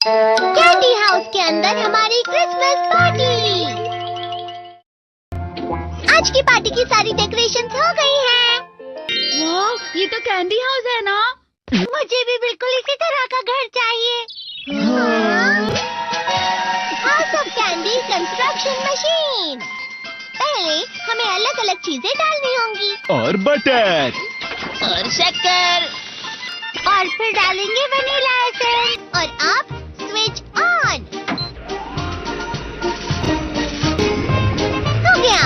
Candy house के अंदर हमारी क्रिसमस पार्टी। आज की पार्टी की सारी डेकोरेशंस हो गई हैं। वाह, ये तो कैंडी हाउस है ना? मुझे भी बिल्कुल इसी तरह का घर चाहिए। House of candy construction machine. पहले हमें अलग अलग चीजें डालनी होंगी और बटर और शक्कर, और फिर डालेंगे वनीला एसेंस और अब स्विच ऑन। हो गया।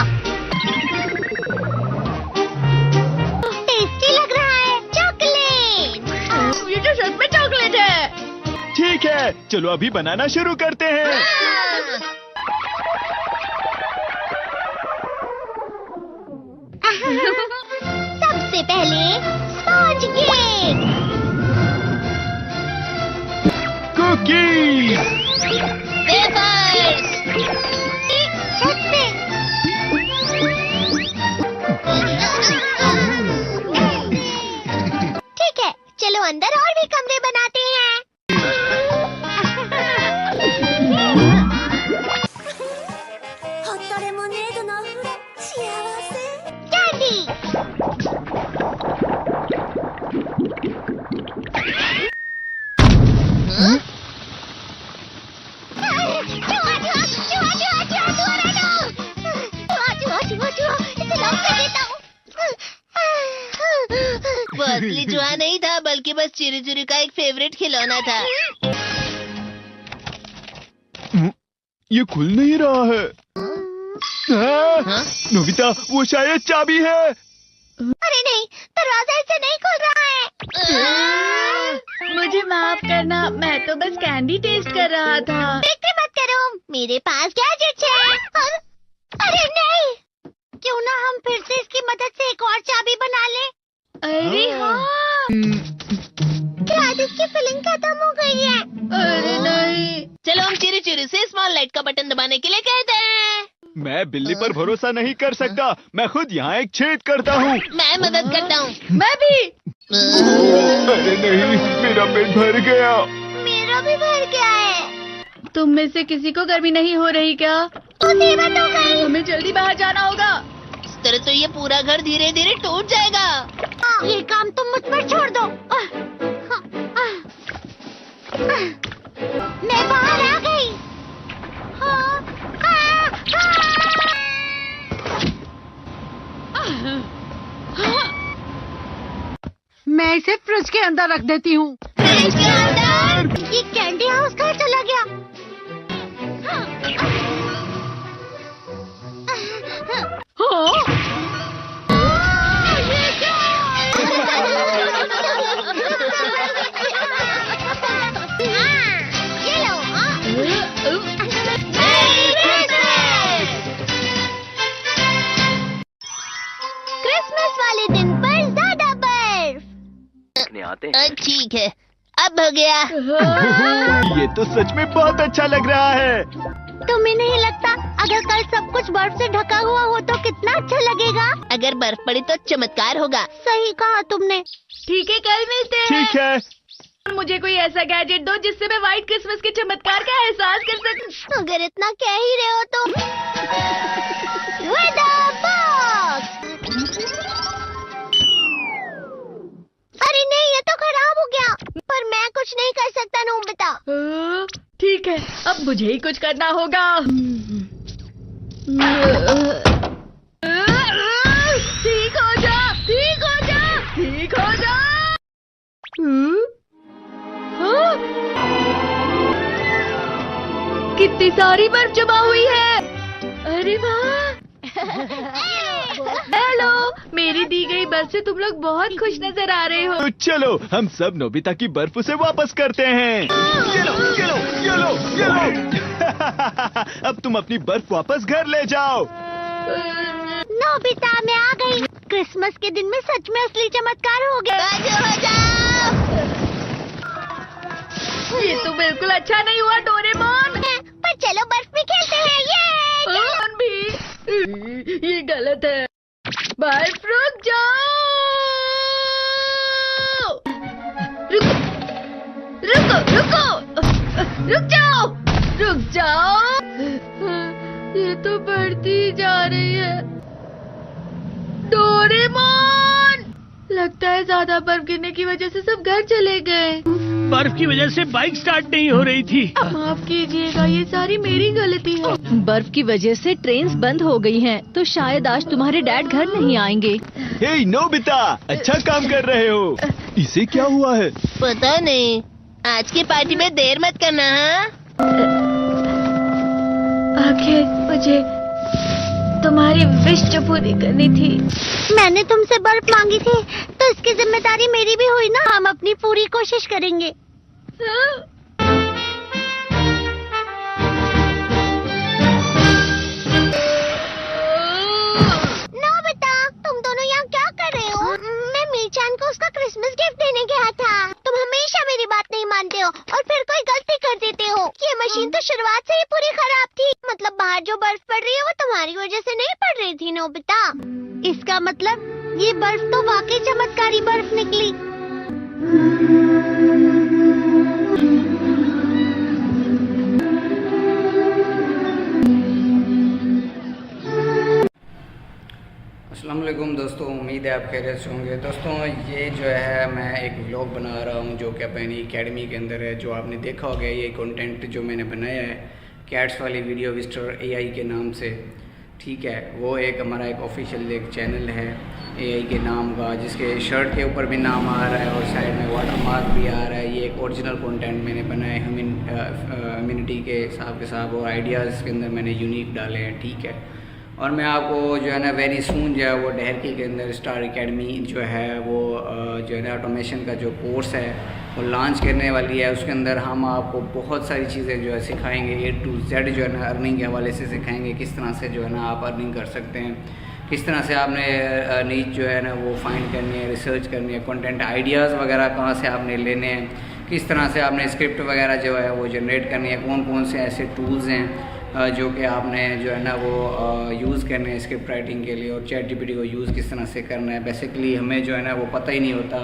टेस्टी लग रहा है। चॉकलेट। ये तो सच में चॉकलेट है। ठीक है, चलो अभी बनाना शुरू करते हैं। सबसे पहले स्पॉन्ज केक, कुकीज, वेफर्स, छत पे। ठीक है, चलो अंदर और भी कमरे बनाते हैं। कैंडी। वो असली चूहा नहीं था, बल्कि बस चिरू चिरू का एक फेवरेट खिलौना था। ये खुल नहीं रहा है। हाँ? नोबिता, वो शायद चाबी है। अरे नहीं, दरवाजा ऐसे नहीं खुल रहा है। मुझे माफ करना, मैं तो बस कैंडी टेस्ट कर रहा था। फिक्र मत करो, मेरे पास गैजेट्स है। अरे नहीं, क्यों ना हम फिर से इसकी मदद से एक और चाबी बना लें। अरे हाँ। शायद इसकी फिलिंग खत्म हो गई है। अरे नहीं। चलो हम चिरू चिरू से स्मॉल लाइट का बटन दबाने के लिए कहते हैं। मैं बिल्ली पर भरोसा नहीं कर सकता। मैं खुद यहाँ एक छेद करता हूँ। मैं मदद करता हूँ। मैं भी। अरे नहीं, मेरा पेट भर गया। मेरा भी भर गया है। तुम में से किसी को गर्मी नहीं हो रही क्या? मुसीबत हो गई। हमें जल्दी बाहर जाना होगा। इस तरह तो ये पूरा घर धीरे धीरे टूट जाएगा। ये काम तुम मुझ पर छोड़ दो। मैं बाहर आ गई। मैं इसे फ्रिज के अंदर रख देती हूँ। फ्रिज के अंदर? ये कैंडी हाउस कहाँ चला गया? ये लो। क्रिसमस वाले दिन पर ज्यादा बर्फ। ठीक है, अब हो गया। ये तो सच में बहुत अच्छा लग रहा है। तुम्हें नहीं लगता अगर कल सब कुछ बर्फ से ढका हुआ हो तो कितना अच्छा लगेगा? अगर बर्फ पड़ी तो चमत्कार होगा। सही कहा तुमने। ठीक है, कल मिलते हैं। ठीक है। मुझे कोई ऐसा गैजेट दो जिससे मैं व्हाइट क्रिसमस के चमत्कार का एहसास कर सकूं। अगर इतना कह ही रहे हो तो वेदर बॉक्स। अरे नहीं, ये तो खराब हो गया। पर मैं कुछ नहीं कर सकता नोबिता। ठीक है, अब मुझे ही कुछ करना होगा। ठीक हो जा, ठीक हो जा, ठीक हो जा। हाँ? कितनी सारी बर्फ जमा हुई है। अरे वाह। हेलो, मेरी दी गई बर्फ से तुम लोग बहुत खुश नजर आ रहे हो। तो चलो हम सब नोबिता की बर्फ उसे वापस करते हैं। ये लो, ये लो, ये लो, ये लो। अब तुम अपनी बर्फ वापस घर ले जाओ। नोबिता, मैं आ गई। क्रिसमस के दिन में सच में असली चमत्कार हो गया। ये तो बिल्कुल अच्छा नहीं हुआ डोरेमोन। पर चलो बर्फ में खेलते हैं। ये डोरेमोन भी। ये गलत है। बर्फ रुक जाओ। रुको रुको रुको। रुक जाओ, रुक जाओ। ये तो बढ़ती ही जा रही है। डोरेमोन, लगता है ज्यादा बर्फ गिरने की वजह से सब घर चले गए। बर्फ की वजह से बाइक स्टार्ट नहीं हो रही थी। माफ कीजिएगा, ये सारी मेरी गलती है। बर्फ की वजह से ट्रेन्स बंद हो गई हैं, तो शायद आज तुम्हारे डैड घर नहीं आएंगे। हे नोबिता, अच्छा काम कर रहे हो। इसे क्या हुआ है? पता नहीं, आज की पार्टी में देर मत करना। हाँ, आखिर मुझे तुम्हारी विश जो पूरी करनी थी। मैंने तुमसे बर्फ मांगी थी, तो इसकी जिम्मेदारी मेरी भी हुई ना। हम अपनी पूरी कोशिश करेंगे। नोबिता, तुम दोनों यहाँ क्या कर रहे हो? मैं मीरचान को उसका क्रिसमस गिफ्ट देने गया था। तुम हमेशा मेरी बात नहीं मानते हो और फिर कोई गलती कर देते हो। ये मशीन तो शुरुआत से ही पूरी खराब थी। मतलब बाहर जो बर्फ पड़ रही है वो तुम्हारी वजह से नहीं पड़ रही थी नोबिता। इसका मतलब ये बर्फ तो वाकई चमत्कारी बर्फ निकली। अस्सलाम वालेकुम दोस्तों, उम्मीद है आप खैरियत से होंगे। दोस्तों, ये जो है मैं एक व्लॉग बना रहा हूँ जो कि अपनी एकेडमी के अंदर है। जो आपने देखा होगा, ये कंटेंट जो मैंने बनाया है कैट्स वाली वीडियो विस्टर AI के नाम से, ठीक है। वो एक हमारा एक ऑफिशियल एक चैनल है AI के नाम का, जिसके शर्ट के ऊपर भी नाम आ रहा है और साइड में वाटर मार्क भी आ रहा है। ये एक ओरिजिनल कंटेंट मैंने बनाया है ह्यूमैनिटी के साथ और आइडियाज़ के अंदर मैंने यूनिक डाले हैं, ठीक है। और मैं आपको जो है ना वेरी सून जो है वो डहरकी के अंदर स्टार एकेडमी जो है वो जो है ना ऑटोमेशन का जो कोर्स है वो लॉन्च करने वाली है। उसके अंदर हम आपको बहुत सारी चीज़ें जो है सिखाएंगे, A to Z जो है ना अर्निंग के हवाले से सिखाएंगे। किस तरह से जो है ना आप अर्निंग कर सकते हैं, किस तरह से आपने नीच जो है ना वो फाइंड करनी है, रिसर्च करनी है, कंटेंट आइडियाज़ वगैरह कहाँ से आपने लेने हैं, किस तरह से आपने स्क्रिप्ट वगैरह जो है वो जनरेट करनी है, कौन कौन से ऐसे टूल्स हैं जो कि आपने जो है ना वो यूज़ करने हैं स्क्रिप्ट राइटिंग के लिए, और ChatGPT को यूज़ किस तरह से करना है। बेसिकली हमें जो है ना वो पता ही नहीं होता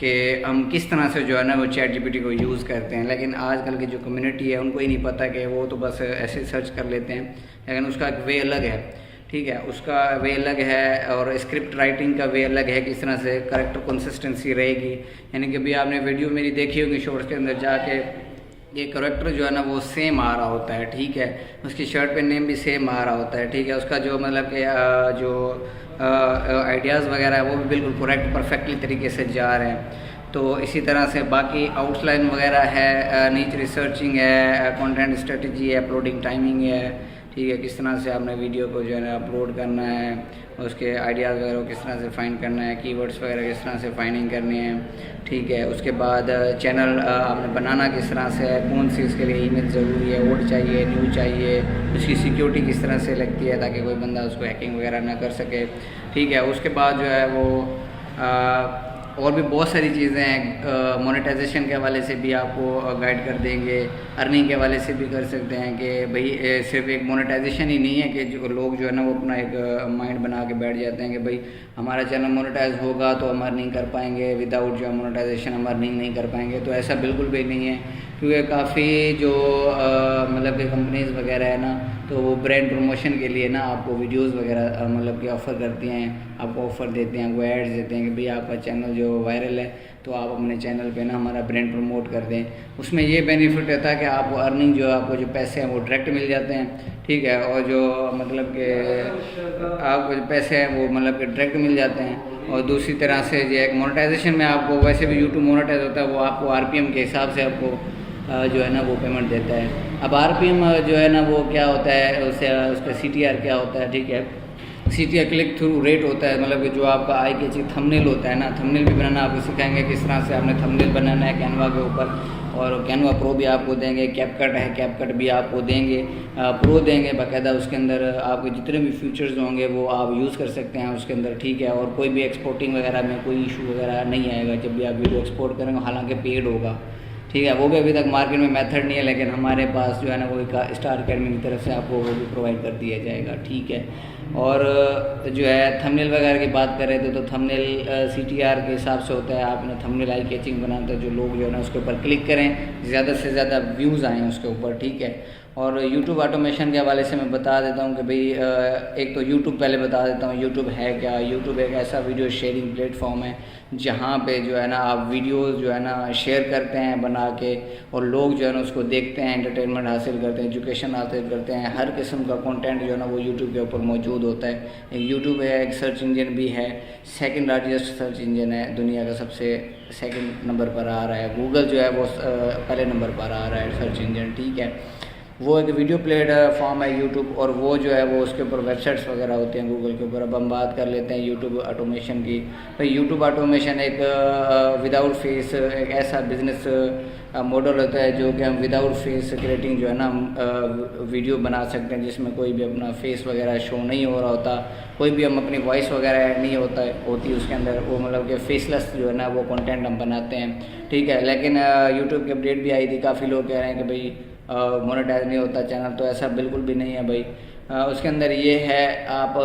कि हम किस तरह से जो है ना वो ChatGPT को यूज़ करते हैं। लेकिन आजकल की जो कम्युनिटी है उनको ही नहीं पता कि वो तो बस ऐसे सर्च कर लेते हैं, लेकिन उसका एक वे अलग है, ठीक है। उसका वे अलग है और स्क्रिप्ट राइटिंग का वे अलग है। किस तरह से करेक्टर कंसिस्टेंसी रहेगी, यानी कि भी आपने वीडियो मेरी देखी होगी शॉर्ट्स के अंदर जाके, ये करेक्टर जो है ना वो सेम आ रहा होता है, ठीक है। उसकी शर्ट पे नेम भी सेम आ रहा होता है, ठीक है। उसका जो मतलब कि जो आइडियाज़ वगैरह है वो भी बिल्कुल करेक्ट परफेक्टली तरीके से जा रहे हैं। तो इसी तरह से बाकी आउटलाइन वगैरह है, नीच रिसर्चिंग है, कंटेंट स्ट्रेटजी है, अपलोडिंग टाइमिंग है, ठीक है। किस तरह से आपने वीडियो को जो है ना अपलोड करना है, उसके आइडियाज़ वगैरह किस तरह से फाइंड करना है, कीवर्ड्स वगैरह किस तरह से फाइंडिंग करनी है, ठीक है। उसके बाद चैनल आपने बनाना किस तरह से है, कौन सी इसके लिए ईमेल ज़रूरी है, ओड चाहिए, न्यू चाहिए, उसकी सिक्योरिटी किस तरह से लगती है ताकि कोई बंदा उसको हैकिंग वगैरह ना कर सके, ठीक है। उसके बाद जो है वो और भी बहुत सारी चीज़ें हैं। मोनेटाइजेशन के हवाले से भी आपको गाइड कर देंगे, अर्निंग के हवाले से भी कर सकते हैं कि भाई सिर्फ एक मोनेटाइजेशन ही नहीं है कि जो लोग जो है ना वो अपना एक माइंड बना के बैठ जाते हैं कि भाई हमारा चैनल मोनेटाइज होगा तो हम अर्निंग कर पाएंगे, विदाउट जो है मोनेटाइजेशन हम अर्निंग नहीं कर पाएंगे। तो ऐसा बिल्कुल भी नहीं है, क्योंकि काफ़ी जो मतलब कि कंपनीज़ वगैरह है ना, तो वो ब्रांड प्रमोशन के लिए ना आपको वीडियोस वगैरह मतलब कि ऑफ़र करती हैं, आपको ऑफ़र देते हैं, आपको एड्स देते हैं कि भाई आपका चैनल जो वायरल है तो आप अपने चैनल पे ना हमारा ब्रांड प्रमोट कर दें। उसमें ये बेनिफिट रहता है कि आपको अर्निंग जो है आपको जो पैसे हैं वो डायरेक्ट मिल जाते हैं, ठीक है। और जो मतलब कि आपको जो पैसे हैं वो मतलब कि डायरेक्ट मिल जाते हैं। और दूसरी तरह से जो एक मोनेटाइजेशन में आपको वैसे भी यूट्यूब मोनेटाइज होता है, वो आपको RPM के हिसाब से आपको जो है ना वो पेमेंट देता है। अब RPM जो है ना वो क्या होता है, उसका CTR क्या होता है, ठीक है। CTR क्लिक थ्रू रेट होता है, मतलब कि जो आपका आई के चीज थंबनेल होता है ना, थंबनेल भी बनाना आपको सिखाएंगे किस तरह से आपने थंबनेल बनाना है कैनवा के ऊपर। और कैनवा प्रो भी आपको देंगे, कैपकट है कैपकट भी आपको देंगे, प्रो देंगे बाकायदा। उसके अंदर आपको जितने भी फीचर्स होंगे वो आप यूज़ कर सकते हैं उसके अंदर, ठीक है। और कोई भी एक्सपोर्टिंग वगैरह में कोई इशू वगैरह नहीं आएगा जब भी आप वीडियो एक्सपोर्ट करेंगे, हालांकि पेड होगा, ठीक है। वो भी अभी तक मार्केट में मेथड नहीं है, लेकिन हमारे पास जो है ना वो एक स्टार एकेडमी की तरफ से आपको वो भी प्रोवाइड कर दिया जाएगा, ठीक है। और जो है थंबनेल वगैरह की बात कर रहे थे तो थंबनेल CTR के हिसाब से होता है। आपने थंबनेल आई कैचिंग बनाता है, जो लोग जो है ना उसके ऊपर क्लिक करें, ज़्यादा से ज़्यादा व्यूज़ आएँ उसके ऊपर, ठीक है। और YouTube ऑटोमेशन के हवाले से मैं बता देता हूँ कि भाई एक तो YouTube पहले बता देता हूँ YouTube है क्या। YouTube एक ऐसा वीडियो शेयरिंग प्लेटफॉर्म है जहाँ पे जो है ना आप वीडियोस जो है ना शेयर करते हैं बना के, और लोग जो है ना उसको देखते हैं, एंटरटेनमेंट हासिल करते हैं, एजुकेशन हासिल करते हैं। हर किस्म का कंटेंट जो है ना वो YouTube के ऊपर मौजूद होता है। एक YouTube है, एक सर्च इंजन भी है, सेकंड लार्जेस्ट सर्च इंजन है दुनिया का, सबसे सेकंड नंबर पर आ रहा है। गूगल जो है वो पहले नंबर पर आ रहा है सर्च इंजन, ठीक है। वो एक वीडियो प्लेटफॉर्म है यूट्यूब, और वो जो है वो उसके ऊपर वेबसाइट्स वगैरह होती हैं गूगल के ऊपर। अब हम बात कर लेते हैं यूट्यूब ऑटोमेशन की। तो यूट्यूब ऑटोमेशन एक विदाउट फेस एक ऐसा बिजनेस मॉडल होता है जो कि हम विदाउट फेस क्रिएटिंग जो है ना वीडियो बना सकते हैं, जिसमें कोई भी अपना फेस वगैरह शो नहीं हो रहा होता, कोई भी हम अपनी वॉइस वगैरह ऐड नहीं होती उसके अंदर। वो मतलब कि फेसलेस जो है ना वो कंटेंट हम बनाते हैं, ठीक है। लेकिन यूट्यूब की अपडेट भी आई थी, काफ़ी लोग कह रहे हैं कि भाई मोनेटाइज नहीं होता चैनल, तो ऐसा बिल्कुल भी नहीं है भाई। उसके अंदर ये है, आप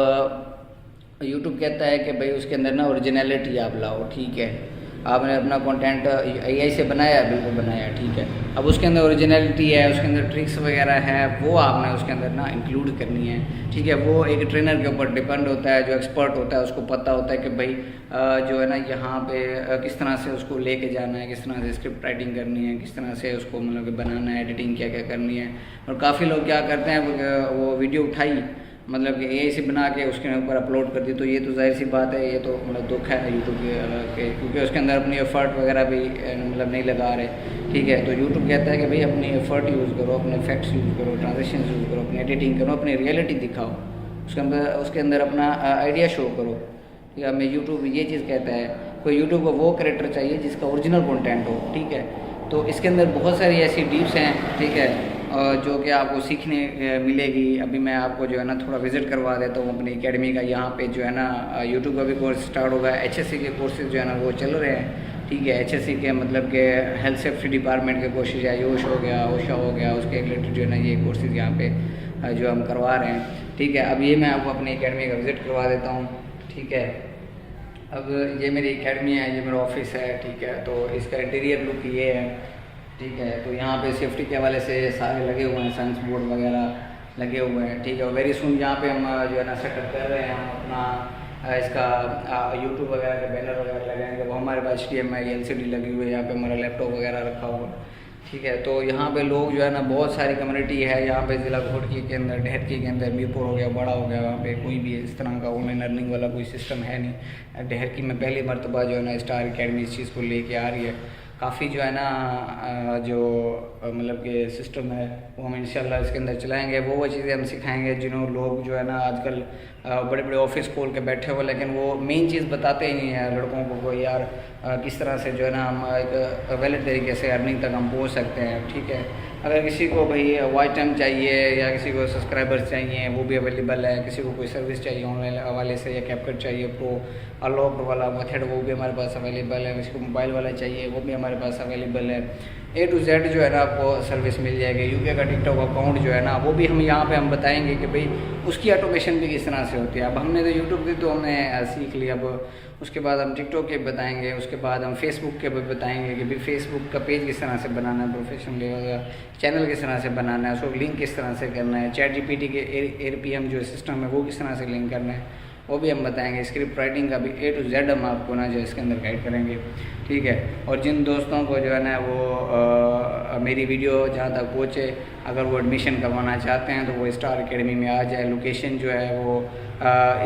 यूट्यूब कहता है कि भाई उसके अंदर ना ओरिजिनलिटी आप लाओ, ठीक है। आपने अपना कंटेंट AI से बनाया, बिल्कुल बनाया, ठीक है। अब उसके अंदर ओरिजिनलिटी है, उसके अंदर ट्रिक्स वगैरह है, वो आपने उसके अंदर ना इंक्लूड करनी है, ठीक है। वो एक ट्रेनर के ऊपर डिपेंड होता है, जो एक्सपर्ट होता है उसको पता होता है कि भाई जो है ना यहाँ पे किस तरह से उसको लेके जाना है, किस तरह से स्क्रिप्ट राइटिंग करनी है, किस तरह से उसको मतलब कि बनाना है, एडिटिंग क्या क्या करनी है। और काफ़ी लोग क्या करते हैं, वो वीडियो उठाई मतलब कि AI से बना के उसके ऊपर अपलोड कर दी, तो ये तो जाहिर सी बात है, ये तो मतलब दुख है यूट्यूब के, क्योंकि उसके अंदर अपनी एफर्ट वगैरह भी मतलब नहीं लगा रहे, ठीक है। तो यूट्यूब कहता है कि भाई अपनी एफर्ट यूज़ करो, अपने फैक्ट्स यूज़ करो, ट्रांजेक्शन यूज़ करो, अपनी एडिटिंग करो, अपनी रियलिटी दिखाओ, उसके अंदर अपना आइडिया शो करो। या मैं यूट्यूब ये चीज़ कहता है, कोई यूट्यूब को वो क्रिएटर चाहिए जिसका ओरिजिनल कंटेंट हो, ठीक है। तो इसके अंदर बहुत सारी ऐसी टिप्स हैं, ठीक है, जो कि आपको सीखने मिलेगी। अभी मैं आपको जो है ना थोड़ा विज़िट करवा देता हूँ अपनी एकेडमी का। यहाँ पे जो है ना यूट्यूब का भी कोर्स स्टार्ट होगा, HSC के कोर्सेज जो है ना वो चल रहे हैं, ठीक है। HSC के मतलब के हेल्थ सेफ्टी डिपार्टमेंट के कोर्सेज है, आयुष हो गया, ओशा हो गया, उसके रिलेटेड जो है ना ये कोर्सेज यहाँ पे जो हम करवा रहे हैं, ठीक है। अब ये मैं आपको अपनी एकेडमी का विज़िट करवा देता हूँ, ठीक है। अब ये मेरी एकेडमी है, ये मेरा ऑफिस है, ठीक है। तो इसका इंटीरियर लुक ये है, ठीक है। तो यहाँ पे सेफ्टी के हवाले से सारे लगे हुए हैं, सेंस बोर्ड वगैरह लगे हुए हैं, ठीक है। वेरी सुन यहाँ पे हम जो है ना सेटअप कर रहे हैं, हम अपना इसका यूट्यूब वगैरह के बैनर वगैरह लगाएंगे। वो हमारे पास HDMI LCD लगी हुई है, यहाँ पे हमारा लैपटॉप वगैरह रखा हुआ, ठीक है। तो यहाँ पे लोग जो है ना बहुत सारी कम्युनिटी है यहाँ पे, ज़िला घोटकी के अंदर, ढेरकी के अंदर, मीरपुर हो गया, बड़ा हो गया, वहाँ पे कोई भी इस तरह का ऑनलाइन अर्निंग वाला कोई सिस्टम है नहीं। ढेरकी में पहली मरतबा जो है ना स्टार एकेडमी इस चीज़ को लेके आ रही है। काफ़ी जो है ना जो मतलब कि सिस्टम है वो हम इंशाल्लाह इसके अंदर चलाएंगे। वो चीज़ें हम सिखाएंगे जिन्होंने लोग जो है ना आजकल बड़े बड़े ऑफिस खोल के बैठे हुए, लेकिन वो मेन चीज़ बताते ही नहीं है लड़कों को यार किस तरह से जो है ना हम एक वैलिड तरीके से अर्निंग तक हम पहुँच सकते हैं, ठीक है। अगर किसी को भाई वॉच टाइम चाहिए या किसी को सब्सक्राइबर्स चाहिए वो भी अवेलेबल है, किसी को कोई सर्विस चाहिए ऑनलाइन हवाले से या कैपकट चाहिए प्रो अनलॉक्ड वाला मेथड वो भी हमारे पास अवेलेबल है, किसी को मोबाइल वाला चाहिए वो भी हमारे पास अवेलेबल है। A to Z जो है ना आपको सर्विस मिल जाएगी। UK का टिकटॉक अकाउंट जो है ना वो भी हम यहाँ पे हम बताएंगे कि भाई उसकी ऑटोमेशन भी किस तरह से होती है। अब हमने तो यूट्यूब की तो हमने सीख लिया, अब उसके बाद हम टिकटॉक के बताएंगे, उसके बाद हम फेसबुक के भी बताएंगे कि भाई फेसबुक का पेज किस तरह से बनाना है, प्रोफेशनल लेवल का चैनल किस तरह से बनाना है, उसको लिंक किस तरह से करना है, ChatGPT के ARPM जो सिस्टम है वो किस तरह से लिंक करना है वो भी हम बताएंगे। स्क्रिप्ट राइटिंग का भी A to Z हम आपको ना जो इसके अंदर गाइड करेंगे, ठीक है। और जिन दोस्तों को जो है ना वो मेरी वीडियो जहाँ तक पहुँचे, अगर वो एडमिशन करवाना चाहते हैं तो वो स्टार एकेडमी में आ जाए। लोकेशन जो है वो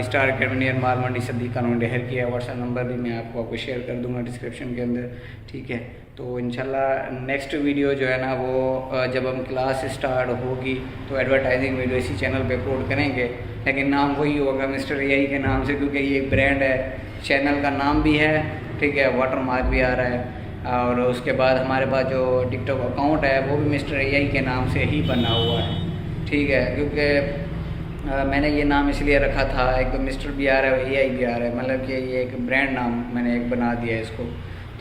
स्टार एकेडमी नियर माल मंडी सद्दीक कॉलोनी ढेर की है। व्हाट्सएप नंबर भी मैं आपको शेयर कर दूँगा डिस्क्रिप्शन के अंदर, ठीक है। तो इंशाल्लाह नेक्स्ट वीडियो जो है ना वो जब हम क्लास स्टार्ट होगी तो एडवर्टाइजिंग वीडियो इसी चैनल पे अपलोड करेंगे, लेकिन नाम वही होगा मिस्टर AI के नाम से, क्योंकि ये एक ब्रांड है, चैनल का नाम भी है, ठीक है, वाटर मार्क भी आ रहा है। और उसके बाद हमारे पास जो टिकटॉक अकाउंट है वो भी मिस्टर AI के नाम से ही बना हुआ है, ठीक है। क्योंकि मैंने ये नाम इसलिए रखा था, एक तो मिस्टर भी आ रहा है और AI भी आ रहा है, मतलब कि ये एक ब्रांड नाम मैंने एक बना दिया है इसको,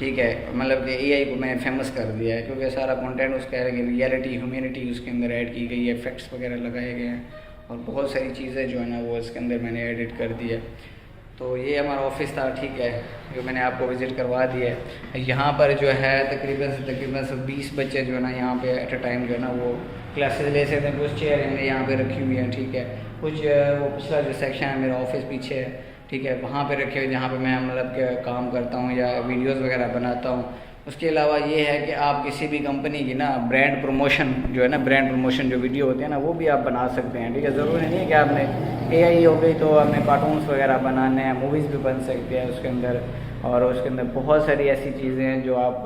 ठीक है। मतलब कि AI को मैंने फेमस कर दिया है क्योंकि सारा कंटेंट उसका है, रियलिटी ह्यूमैनिटी उसके अंदर ऐड की गई है, फैक्ट्स वगैरह लगाए गए हैं और बहुत सारी चीज़ें जो है ना वो इसके अंदर मैंने एडिट कर दी है। तो ये हमारा ऑफिस था, ठीक है, जो मैंने आपको विज़िट करवा दिया है। यहाँ पर जो है तकरीबन सब 20 बच्चे जो है ना यहाँ पे एट अ टाइम जो है ना वो क्लासेस ले सकते हैं। कुछ चेयर हमने यहाँ पे रखी हुई हैं, ठीक है, कुछ वो पिछला जो सेक्शन है मेरा ऑफिस पीछे है, ठीक है, वहाँ पे रखे हुए जहाँ पे मैं मतलब के काम करता हूँ या वीडियोस वगैरह बनाता हूँ। उसके अलावा ये है कि आप किसी भी कंपनी की ना ब्रांड प्रमोशन जो है ना, ब्रांड प्रमोशन जो वीडियो होते हैं ना वो भी आप बना सकते हैं, ठीक है। ज़रूरी नहीं है कि आपने AI हो गई तो आपने कार्टून्स वगैरह बनाने हैं, मूवीज़ भी बन सकती है उसके अंदर। और उसके अंदर बहुत सारी ऐसी चीज़ें हैं जो आप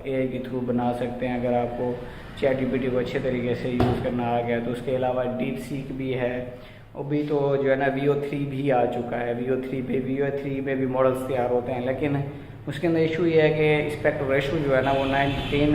AI के थ्रू बना सकते हैं अगर आपको ChatGPT को अच्छे तरीके से यूज़ करना आ गया तो। उसके अलावा DeepSeek भी है, वो भी तो जो है ना VO3 भी आ चुका है। VO3 में भी मॉडल्स तैयार होते हैं, लेकिन उसके अंदर इशू ये है कि एस्पेक्ट रेशो जो है ना वो 9:10